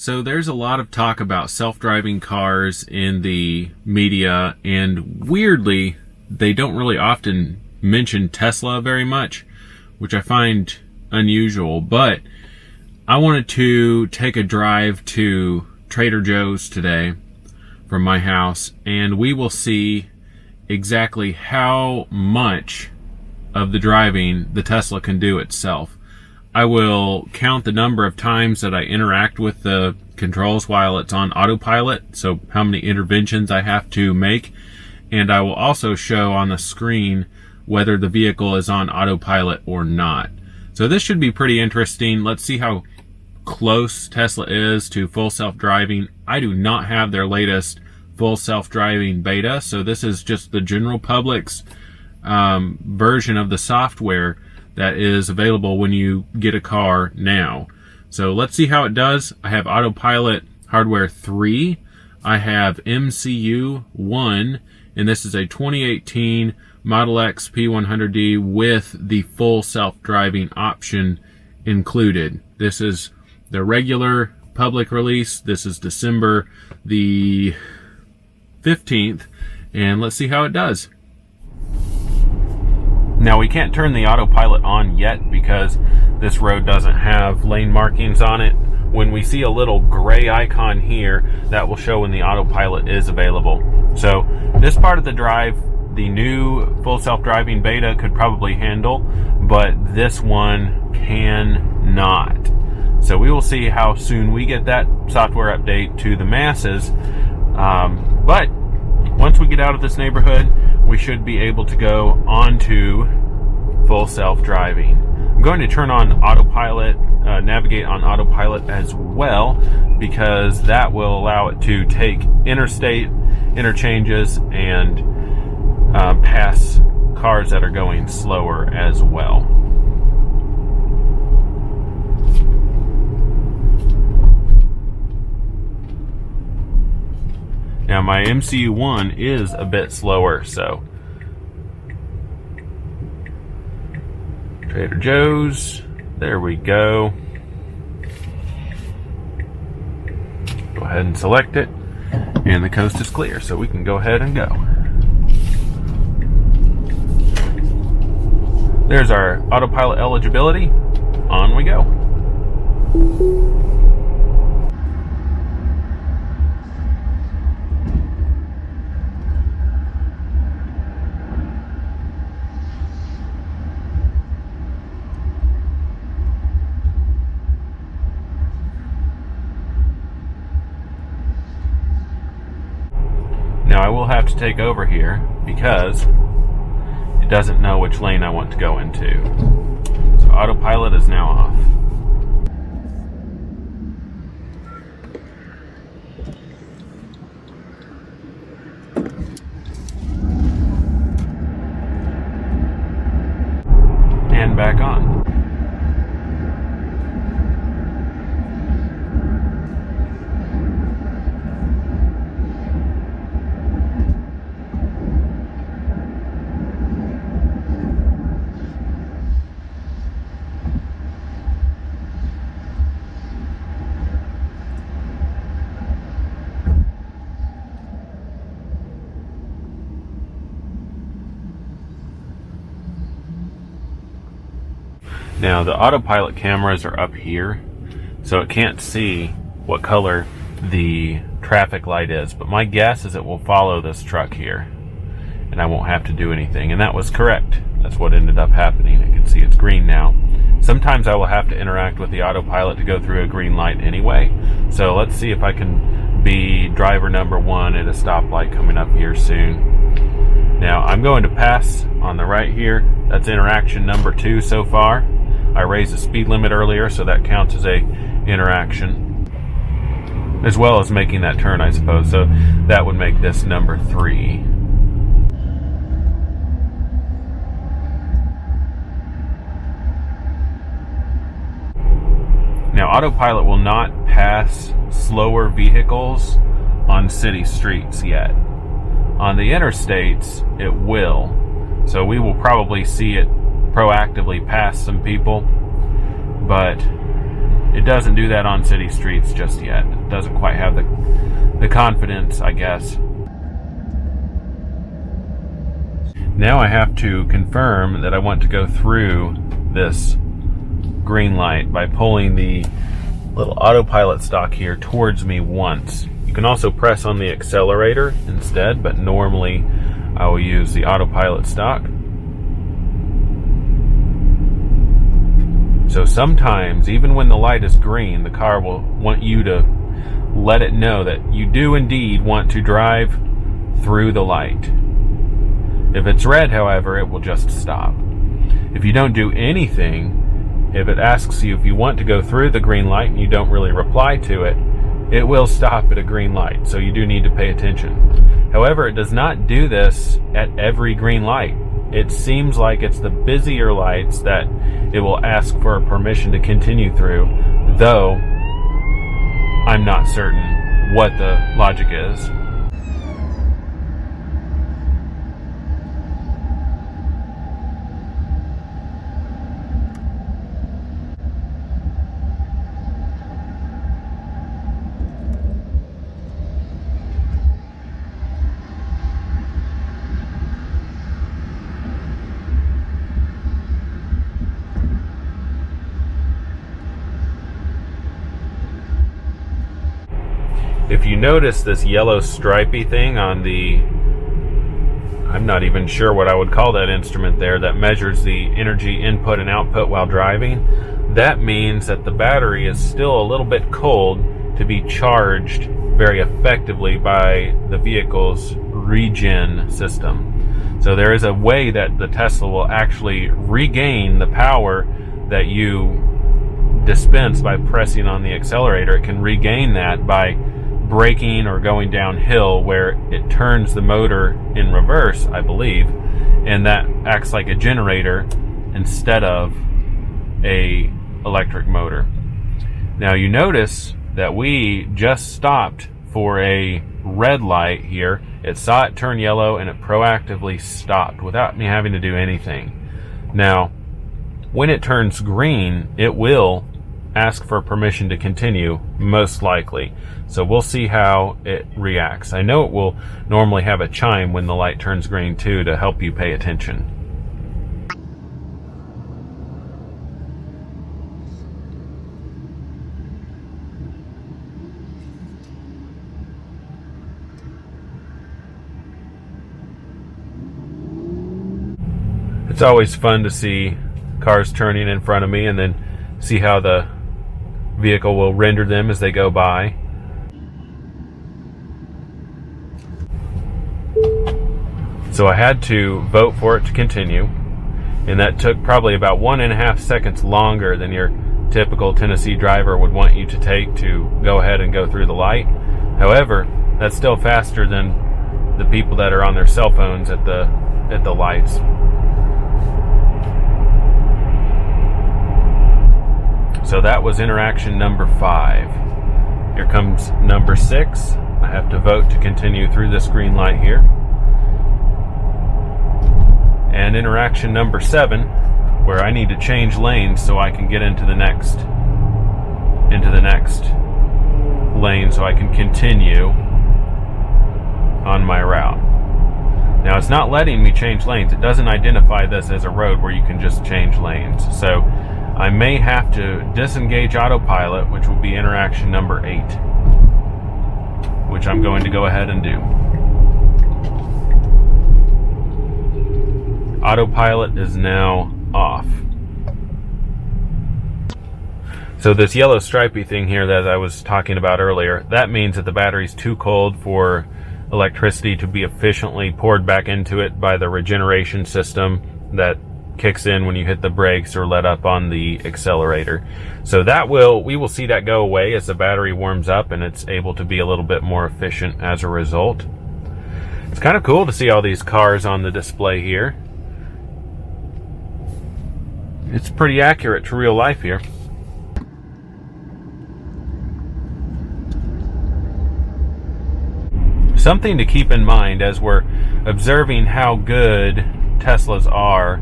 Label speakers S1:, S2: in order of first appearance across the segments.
S1: So there's a lot of talk about self-driving cars in the media, and weirdly, they don't really often mention Tesla very much, which I find unusual. But I wanted to take a drive to Trader Joe's today from my house, and we will see exactly how much of the driving the Tesla can do itself. I will count the number of times that I interact with the controls while it's on autopilot, so how many interventions I have to make, and I will also show on the screen whether the vehicle is on autopilot or not. So this should be pretty interesting. Let's see how close Tesla is to full self-driving. I do not have their latest full self-driving beta, so this is just the general public's version of the software that is available when you get a car now. So let's see how it does. I have Autopilot Hardware 3. I have MCU 1, and this is a 2018 Model X P100D with the full self-driving option included. This is the regular public release. This is December the 15th, and let's see how it does. Now, we can't turn the autopilot on yet because this road doesn't have lane markings on it. When we see a little gray icon here, that will show when the autopilot is available. So this part of the drive, the new full self-driving beta could probably handle, but this one cannot. So we will see how soon we get that software update to the masses. But once we get out of this neighborhood, we should be able to go onto full self-driving. I'm going to turn on autopilot, navigate on autopilot as well, because that will allow it to take interstate interchanges and pass cars that are going slower as well. Now my MCU 1 is a bit slower, so Trader Joe's, there we go. Go ahead and select it, and the coast is clear, so we can go ahead and go. There's our autopilot eligibility. On we go. Now I will have to take over here because it doesn't know which lane I want to go into. So autopilot is now off. And back on. Now the autopilot cameras are up here, so it can't see what color the traffic light is, but my guess is it will follow this truck here and I won't have to do anything, and that was correct. That's what ended up happening. I can see it's green now. Sometimes I will have to interact with the autopilot to go through a green light anyway, so let's see if I can be driver number 1 at a stoplight coming up here soon. Now I'm going to pass on the right here. That's interaction number 2 so far. I raised the speed limit earlier, so that counts as a interaction, as well as making that turn, I suppose. So that would make this number 3. Now autopilot will not pass slower vehicles on city streets yet. On the interstates, it will. So we will probably see it proactively pass some people, but it doesn't do that on city streets just yet. It doesn't quite have the confidence, I guess. Now I have to confirm that I want to go through this green light by pulling the little autopilot stalk here towards me once. You can also press on the accelerator instead, but normally I will use the autopilot stalk. So sometimes, even when the light is green, the car will want you to let it know that you do indeed want to drive through the light. If it's red, however, it will just stop. If you don't do anything, if it asks you if you want to go through the green light and you don't really reply to it, it will stop at a green light, so you do need to pay attention. However, it does not do this at every green light. It seems like it's the busier lights that it will ask for permission to continue through, though I'm not certain what the logic is. If you notice this yellow stripy thing on the, I'm not even sure what I would call that instrument there, that measures the energy input and output while driving, that means that the battery is still a little bit cold to be charged very effectively by the vehicle's regen system. So there is a way that the Tesla will actually regain the power that you dispense by pressing on the accelerator. It can regain that by braking or going downhill, where it turns the motor in reverse, I believe, and that acts like a generator instead of a electric motor. Now you notice that we just stopped for a red light here. It saw it turn yellow and it proactively stopped without me having to do anything. Now, when it turns green, it will ask for permission to continue, most likely. So we'll see how it reacts. I know it will normally have a chime when the light turns green too, to help you pay attention. It's always fun to see cars turning in front of me and then see how the vehicle will render them as they go by. So I had to vote for it to continue, and that took probably about 1.5 seconds longer than your typical Tennessee driver would want you to take to go ahead and go through the light. However, that's still faster than the people that are on their cell phones at the lights. So that was interaction number 5. Here comes number 6. I have to vote to continue through this green light here. And interaction number 7, where I need to change lanes so I can get into the next lane so I can continue on my route. Now it's not letting me change lanes. It doesn't identify this as a road where you can just change lanes. So I may have to disengage autopilot, which will be interaction number 8, which I'm going to go ahead and do. Autopilot is now off. So this yellow stripy thing here that I was talking about earlier, that means that the battery's too cold for electricity to be efficiently poured back into it by the regeneration system that kicks in when you hit the brakes or let up on the accelerator. So we will see that go away as the battery warms up and it's able to be a little bit more efficient as a result. It's kind of cool to see all these cars on the display here. It's pretty accurate to real life here. Something to keep in mind as we're observing how good Teslas are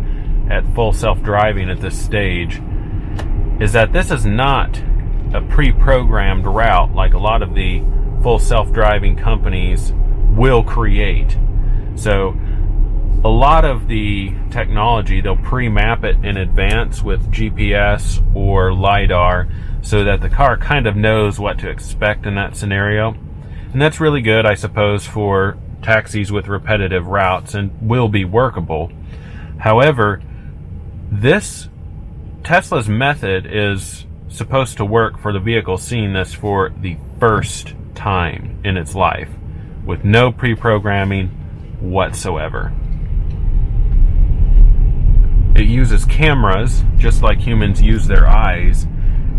S1: at full self-driving at this stage is that this is not a pre-programmed route like a lot of the full self-driving companies will create. So a lot of the technology, they'll pre-map it in advance with GPS or LiDAR so that the car kind of knows what to expect in that scenario. And that's really good, I suppose, for taxis with repetitive routes and will be workable. However, this Tesla's method is supposed to work for the vehicle seeing this for the first time in its life with no pre-programming whatsoever. It uses cameras just like humans use their eyes,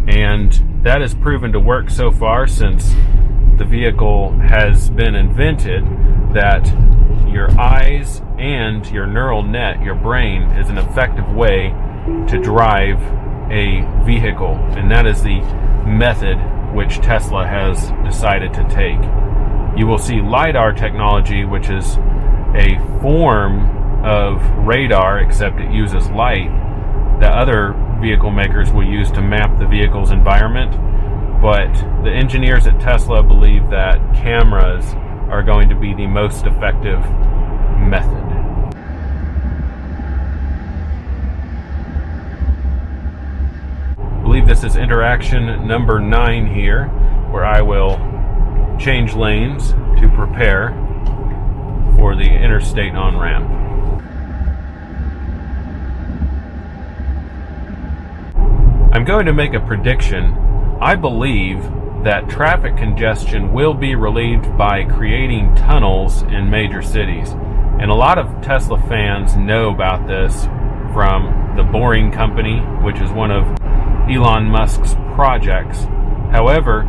S1: and that has proven to work so far since the vehicle has been invented, that your eyes and your neural net, your brain, is an effective way to drive a vehicle, and that is the method which Tesla has decided to take. You will see LiDAR technology, which is a form of radar, except it uses light, that other vehicle makers will use to map the vehicle's environment. But the engineers at Tesla believe that cameras are going to be the most effective method. I believe this is interaction number 9 here, where I will change lanes to prepare for the interstate on-ramp. I'm going to make a prediction. I believe that traffic congestion will be relieved by creating tunnels in major cities. And a lot of Tesla fans know about this from the Boring Company, which is one of Elon Musk's projects. However,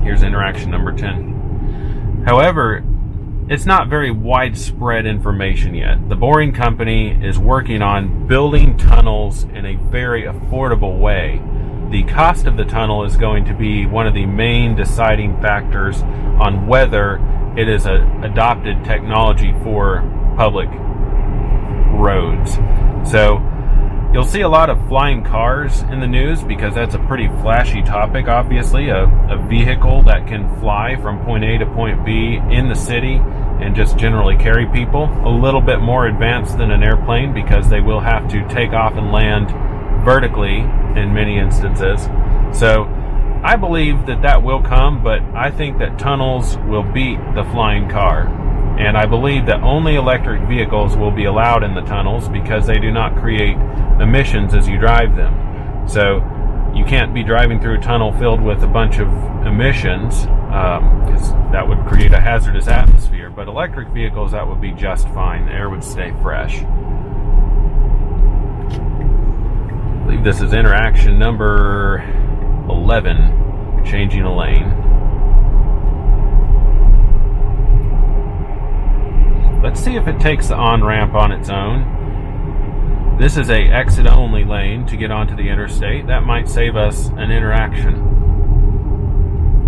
S1: here's interaction number 10. However, it's not very widespread information yet. The Boring Company is working on building tunnels in a very affordable way. The cost of the tunnel is going to be one of the main deciding factors on whether it is an adopted technology for public roads. So you'll see a lot of flying cars in the news because that's a pretty flashy topic, obviously. A vehicle that can fly from point A to point B in the city and just generally carry people. A little bit more advanced than an airplane because they will have to take off and land vertically in many instances. So I believe that that will come, but I think that tunnels will beat the flying car. And I believe that only electric vehicles will be allowed in the tunnels because they do not create emissions as you drive them. So you can't be driving through a tunnel filled with a bunch of emissions because that would create a hazardous atmosphere. But electric vehicles, that would be just fine. The air would stay fresh. I believe this is interaction number 11, changing a lane. Let's see if it takes the on-ramp on its own. This is a exit-only lane to get onto the interstate. That might save us an interaction.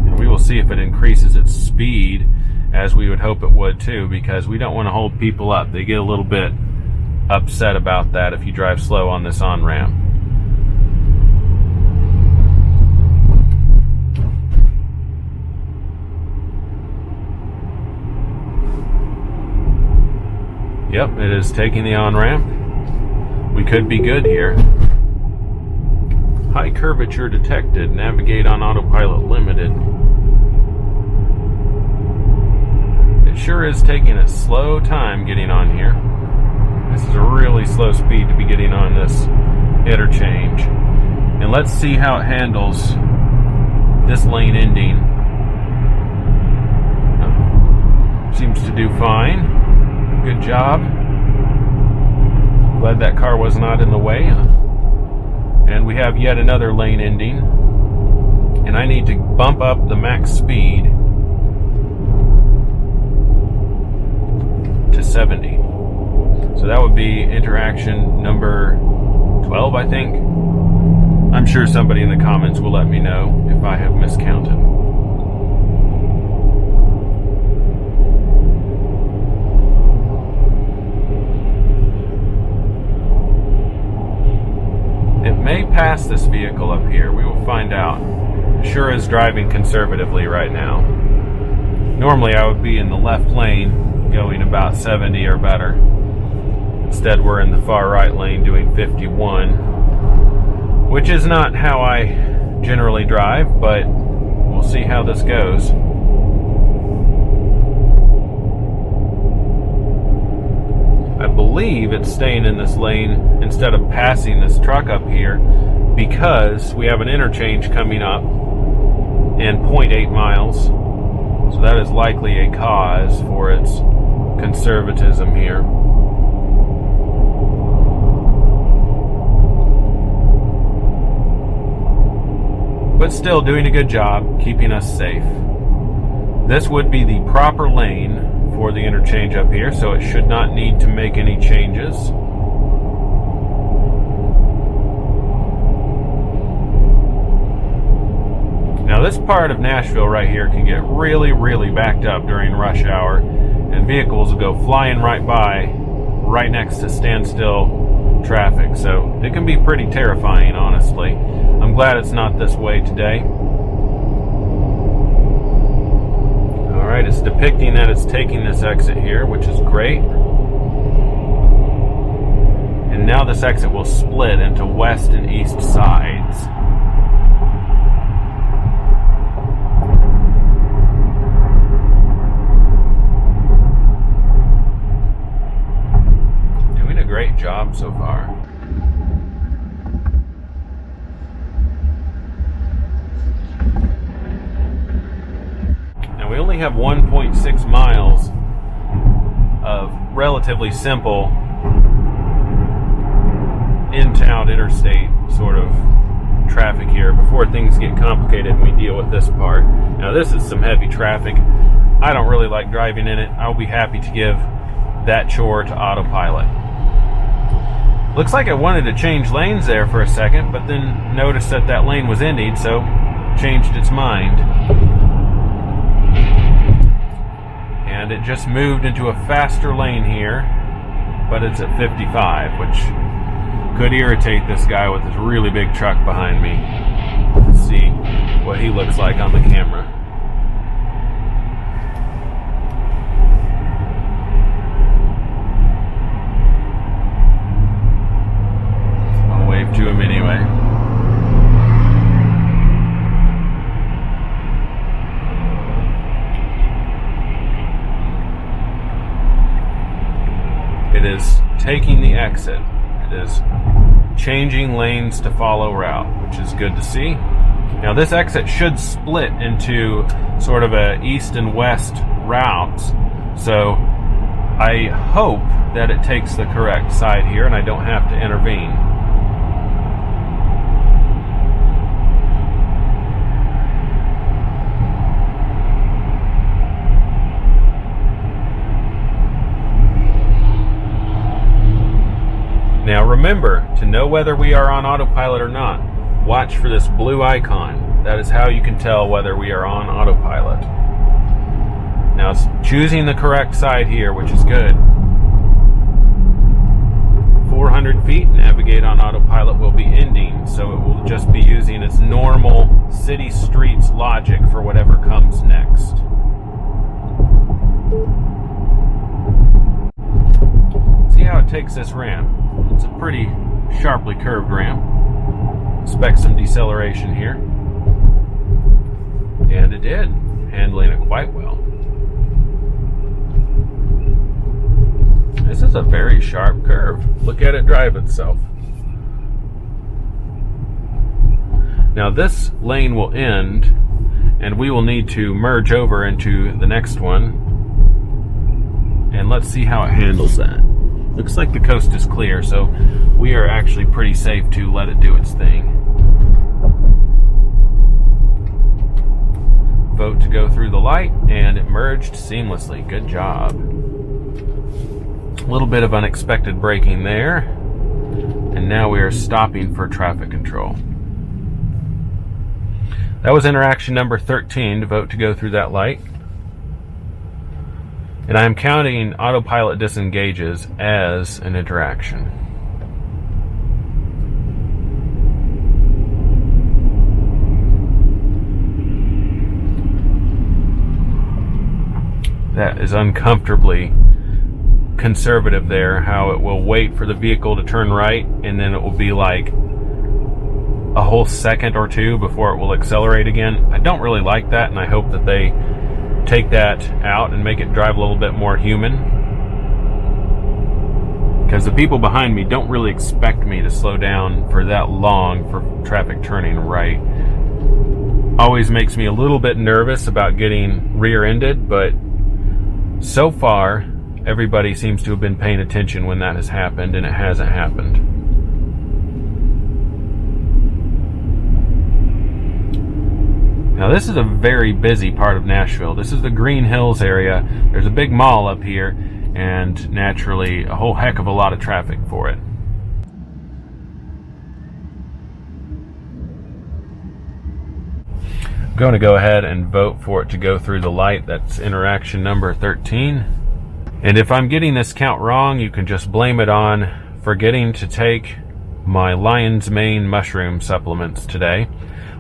S1: And we will see if it increases its speed, as we would hope it would too, because we don't want to hold people up. They get a little bit upset about that if you drive slow on this on-ramp. Yep, it is taking the on-ramp. We could be good here. High curvature detected. Navigate on autopilot limited. It sure is taking a slow time getting on here. This is a really slow speed to be getting on this interchange. And let's see how it handles this lane ending. Seems to do fine. Good job. Glad that car was not in the way. And we have yet another lane ending. And I need to bump up the max speed to 70. So that would be interaction number 12, I think. I'm sure somebody in the comments will let me know if I have miscounted. It may pass pass this vehicle up here? We will find out. Sure is driving conservatively right now. Normally I would be in the left lane going about 70 or better. Instead we're in the far right lane doing 51, which is not how I generally drive, but we'll see how this goes. I believe it's staying in this lane instead of passing this truck up here because we have an interchange coming up in 0.8 miles. So that is likely a cause for its conservatism here. But still doing a good job keeping us safe. This would be the proper lane for the interchange up here, so it should not need to make any changes. Now this part of Nashville right here can get really, really backed up during rush hour, and vehicles will go flying right by, right next to standstill traffic, so it can be pretty terrifying, honestly. I'm glad it's not this way today. Alright, it's depicting that it's taking this exit here, which is great. And now this exit will split into west and east sides. Doing a great job so far. We only have 1.6 miles of relatively simple in-town interstate sort of traffic here before things get complicated and we deal with this part. Now this is some heavy traffic. I don't really like driving in it. I'll be happy to give that chore to Autopilot. Looks like I wanted to change lanes there for a second, but then noticed that that lane was ending, so changed its mind. And it just moved into a faster lane here, but it's at 55, which could irritate this guy with this really big truck behind me. Let's see what he looks like on the camera. I'll wave to him anyway. It is taking the exit. It is changing lanes to follow route, which is good to see. Now this exit should split into sort of a east and west routes. So I hope that it takes the correct side here and I don't have to intervene. Now remember, to know whether we are on autopilot or not, watch for this blue icon. That is how you can tell whether we are on autopilot. Now it's choosing the correct side here, which is good. 400 feet, navigate on autopilot will be ending, so it will just be using its normal city streets logic for whatever comes next. See how it takes this ramp. It's a pretty sharply curved ramp. Expect some deceleration here. And it did, handling it quite well. This is a very sharp curve. Look at it drive itself. Now this lane will end, and we will need to merge over into the next one. And let's see how it handles that. Looks like the coast is clear, so we are actually pretty safe to let it do its thing. Vote to go through the light, and it merged seamlessly. Good job. A little bit of unexpected braking there, and now we are stopping for traffic control. That was interaction number 13, to vote to go through that light. And I am counting autopilot disengages as an interaction. that is uncomfortably conservative there, how it will wait for the vehicle to turn right, and then it will be like a whole second or two before it will accelerate again. I don't really like that, and I hope that they take that out and make it drive a little bit more human, because the people behind me don't really expect me to slow down for that long for traffic turning right. Always makes me a little bit nervous about getting rear-ended, but so far everybody seems to have been paying attention when that has happened, and it hasn't happened. Now this is a very busy part of Nashville. This is the Green Hills area. There's a big mall up here, and naturally a whole heck of a lot of traffic for it. I'm going to go ahead and vote for it to go through the light. That's interaction number 13. And if I'm getting this count wrong, you can just blame it on forgetting to take my lion's mane mushroom supplements today.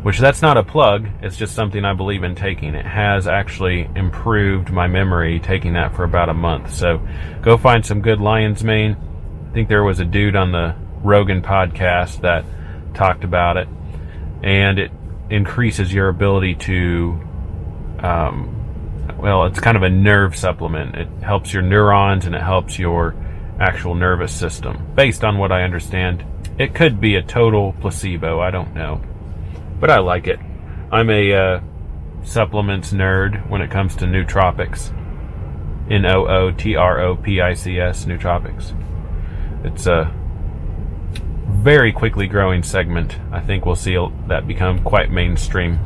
S1: Which, that's not a plug, it's just something I believe in taking. It has actually improved my memory taking that for about a month. So go find some good lion's mane. I think there was a dude on the Rogan podcast that talked about it. And it increases your ability to, it's kind of a nerve supplement. It helps your neurons and it helps your actual nervous system. Based on what I understand, it could be a total placebo, I don't know. But I like it. I'm a supplements nerd when it comes to nootropics. Nootropics, nootropics. It's a very quickly growing segment. I think we'll see that become quite mainstream.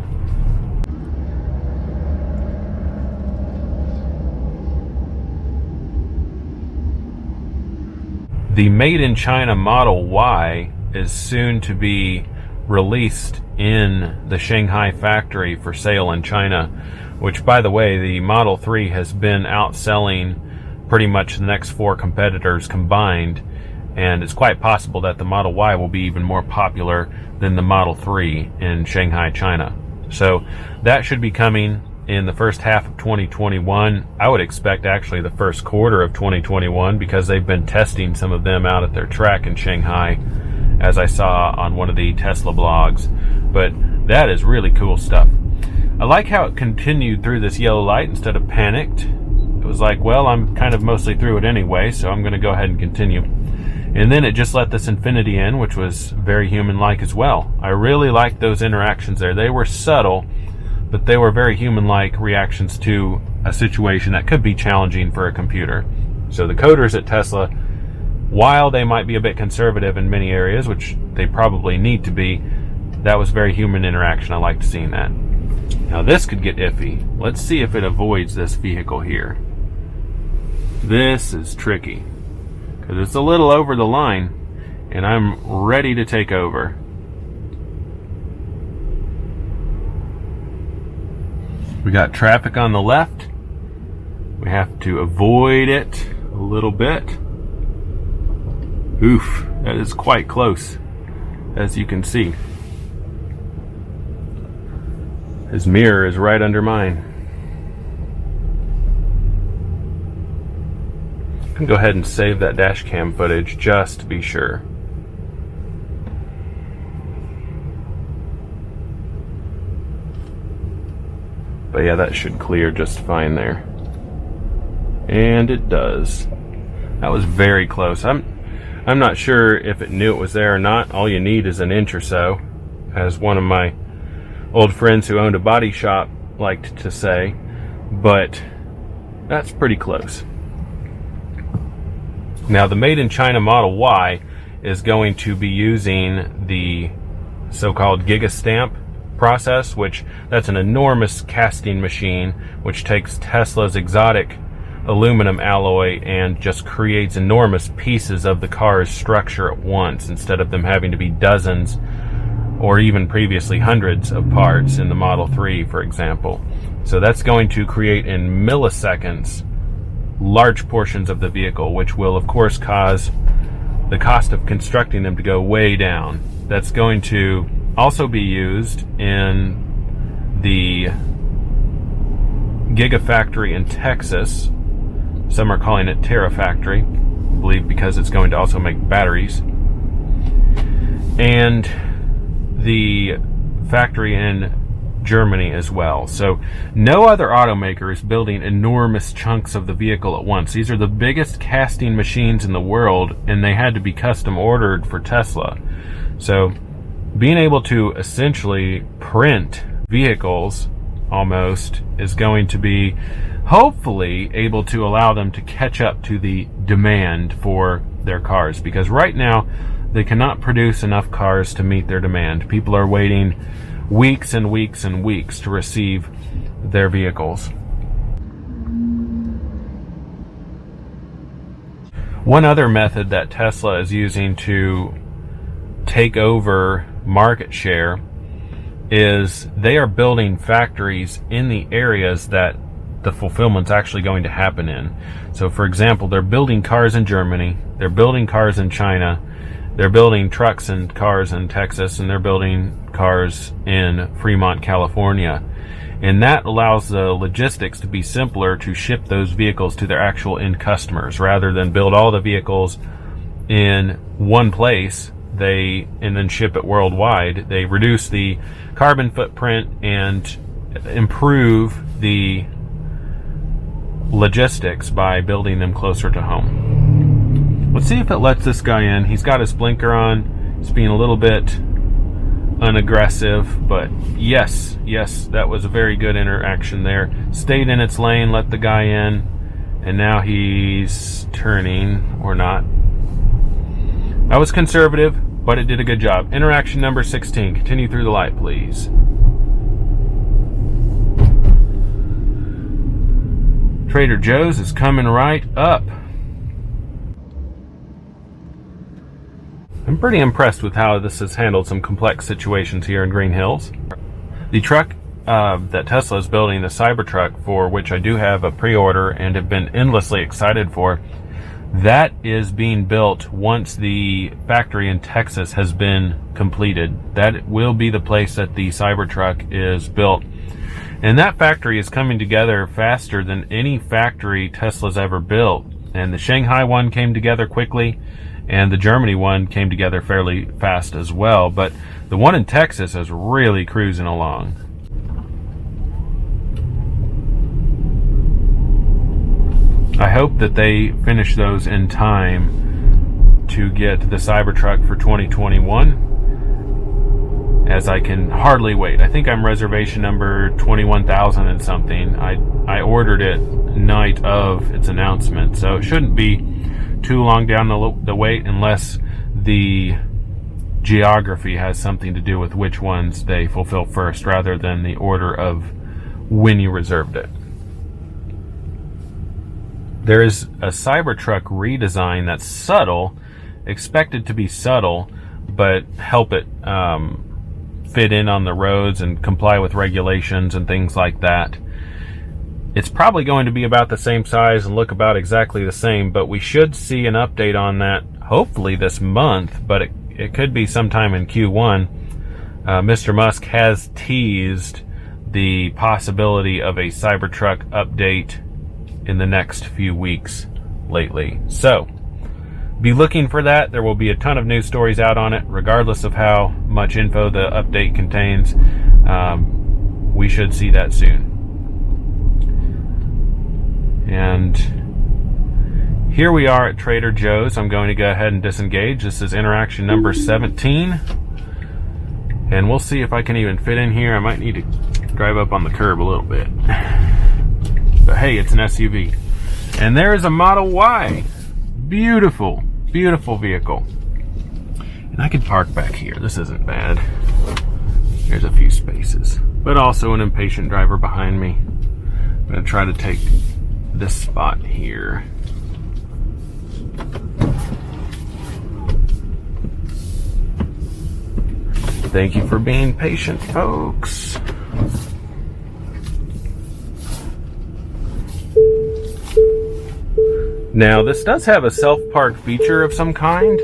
S1: The Made in China Model Y is soon to be released in the Shanghai factory for sale in China, which, by the way, the Model 3 has been outselling pretty much the next 4 competitors combined, and it's quite possible that the Model Y will be even more popular than the Model 3 in Shanghai, China. So that should be coming in the first half of 2021. I would expect actually the first quarter of 2021, because they've been testing some of them out at their track in Shanghai, as I saw on one of the Tesla blogs. But that is really cool stuff. I like how it continued through this yellow light instead of panicked. It was like, well, I'm kind of mostly through it anyway, so I'm going to go ahead and continue. And then it just let this infinity in, which was very human-like as well. I really liked those interactions there. They were subtle, but they were very human-like reactions to a situation that could be challenging for a computer. So the coders at Tesla, while they might be a bit conservative in many areas, which they probably need to be, that was very human interaction. I liked seeing that. Now this could get iffy. Let's see if it avoids this vehicle here. This is tricky, because it's a little over the line, and I'm ready to take over. We got traffic on the left. We have to avoid it a little bit. Oof, that is quite close, as you can see. His mirror is right under mine. I can go ahead and save that dash cam footage just to be sure. But yeah, that should clear just fine there. And it does. That was very close. I'm not sure if it knew it was there or not. All you need is an inch or so, as one of my old friends who owned a body shop liked to say, but that's pretty close. Now the Made in China Model Y is going to be using the so-called gigastamp process, which that's an enormous casting machine which takes Tesla's exotic aluminum alloy and just creates enormous pieces of the car's structure at once, instead of them having to be dozens or even previously hundreds of parts in the Model 3, for example. So that's going to create in milliseconds large portions of the vehicle, which will of course cause the cost of constructing them to go way down. That's going to also be used in the gigafactory in Texas. Some are calling it Terrafactory, I believe, because it's going to also make batteries. And the factory in Germany as well. So no other automaker is building enormous chunks of the vehicle at once. These are the biggest casting machines in the world, and they had to be custom ordered for Tesla. So being able to essentially print vehicles almost is going to be hopefully able to allow them to catch up to the demand for their cars, because right now they cannot produce enough cars to meet their demand. People are waiting weeks and weeks and weeks to receive their vehicles. One other method that Tesla is using to take over market share is they are building factories in the areas that the fulfillment's actually going to happen in. So for example, they're building cars in Germany, they're building cars in China, they're building trucks and cars in Texas, and they're building cars in Fremont, California. And that allows the logistics to be simpler to ship those vehicles to their actual end customers, rather than build all the vehicles in one place and then ship it worldwide. They reduce the carbon footprint and improve the logistics by building them closer to home. Let's see if it lets this guy in. He's got his blinker on. He's being a little bit unaggressive, but yes, that was a very good interaction there. Stayed in its lane, let the guy in, and now he's turning, or not. That was conservative, but it did a good job. Interaction number 16. Continue through the light, please. Trader Joe's is coming right up. I'm pretty impressed with how this has handled some complex situations here in Green Hills. The truck that Tesla is building, the Cybertruck, for which I do have a pre-order and have been endlessly excited for, that is being built once the factory in Texas has been completed. That will be the place that the Cybertruck is built. And that factory is coming together faster than any factory Tesla's ever built. And the Shanghai one came together quickly, and the Germany one came together fairly fast as well. But the one in Texas is really cruising along. I hope that they finish those in time to get the Cybertruck for 2021. As I can hardly wait. I think I'm reservation number 21,000 and something. I ordered it night of its announcement, so it shouldn't be too long down the wait, unless the geography has something to do with which ones they fulfill first, rather than the order of when you reserved it. There is a Cybertruck redesign that's subtle, expected to be subtle, but help it fit in on the roads and comply with regulations and things like that. It's probably going to be about the same size and look about exactly the same, but we should see an update on that hopefully this month, but it could be sometime in Q1. Mr. Musk has teased the possibility of a Cybertruck update in the next few weeks lately. So be looking for that. There will be a ton of news stories out on it, regardless of how much info the update contains. We should see that soon. And here we are at Trader Joe's. I'm going to go ahead and disengage. This is interaction number 17. And we'll see if I can even fit in here. I might need to drive up on the curb a little bit. But hey, it's an SUV. And there's a Model Y. Beautiful, beautiful vehicle. And I can park back here. This isn't bad. There's a few spaces, but also an impatient driver behind me. I'm going to try to take this spot here. Thank you for being patient, folks. Now, this does have a self-park feature of some kind.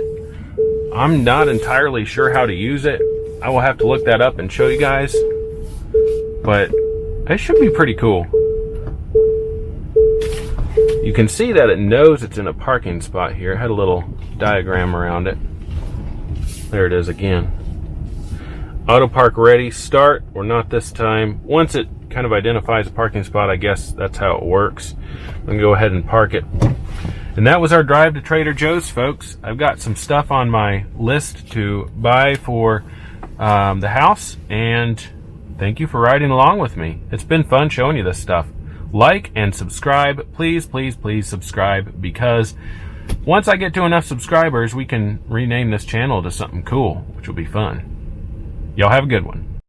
S1: I'm not entirely sure how to use it. I will have to look that up and show you guys. But it should be pretty cool. You can see that it knows it's in a parking spot here. I had a little diagram around it. There it is again. Auto park ready, start, or not this time. Once it kind of identifies a parking spot, I guess that's how it works. I'm gonna go ahead and park it. And that was our drive to Trader Joe's, folks. I've got some stuff on my list to buy for the house, and thank you for riding along with me. It's been fun showing you this stuff. Like and subscribe. Please, please, please subscribe, because once I get to enough subscribers, we can rename this channel to something cool, which will be fun. Y'all have a good one.